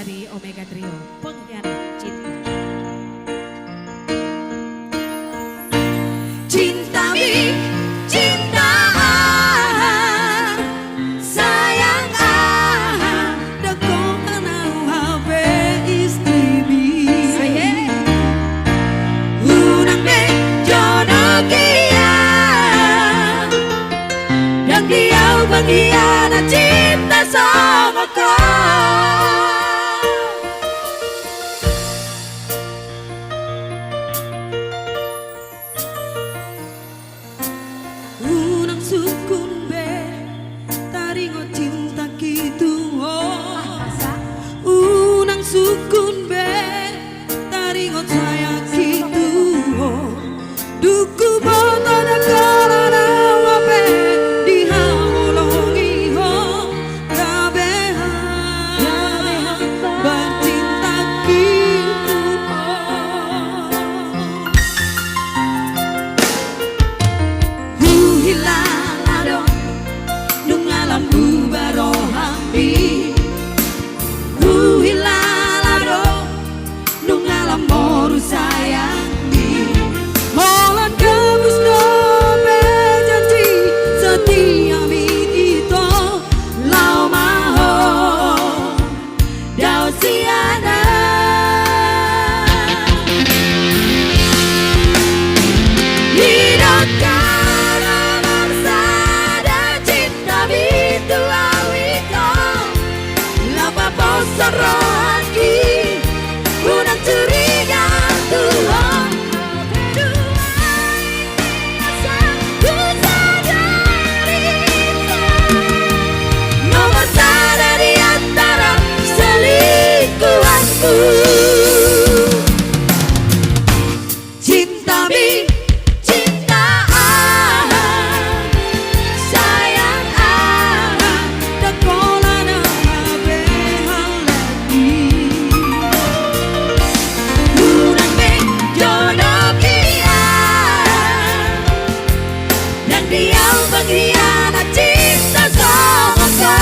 dari Omega Trio, Pengkhianat Cinta. Cinta mi, cinta sayang dako kanang habe istri mi. Unang me jodoh kia dan dia pengkhianat cinta sama kau. Unang sukun be taringo cinta gitu unang sukun be taringo sayang gitu duku boto na karana wape di haulongi ho gabehan bercinta gitu hilang adong nung alam bubaro hampi hilang adong nung alam moru sayang di holat kabus dobe janji setia itu lau maho dau siana hidupkan Saraki unang curiga Tuhan nomor sana di antara selingkuhanku. Cinta mi, cinta sayang dakola na unang me jodoh kia dan dia pengkhianat cinta sama kau.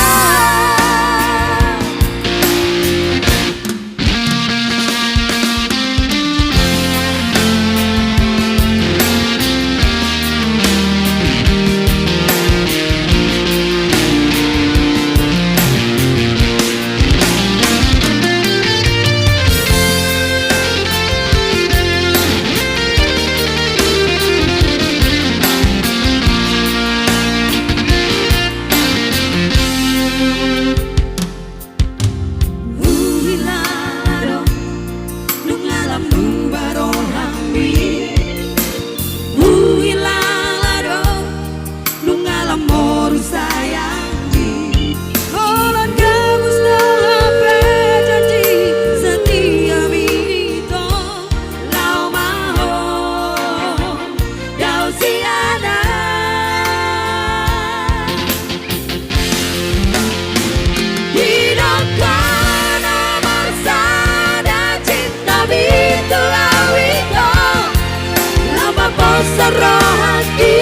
Saraki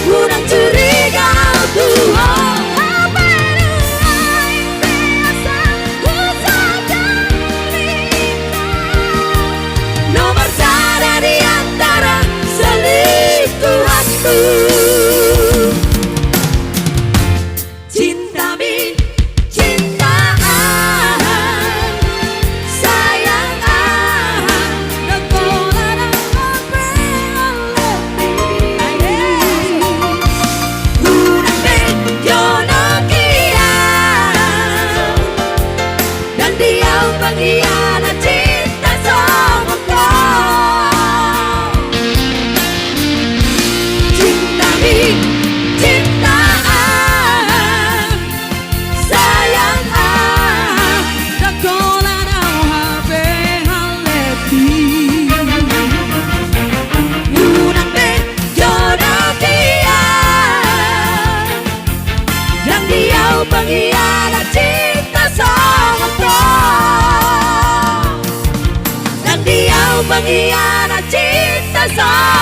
unang curiga Tuhan nomor sana di antara selingkuhanku. Cinta mi, cinta sayang dakola na unang me jodoh kia dan dia pengkhianat cinta sama kau. Cinta mi, cinta sayang dakola na habe haleti unang me jodoh kia dan dia pengkhianat cinta sama kau dan dia pengkhianat cinta sama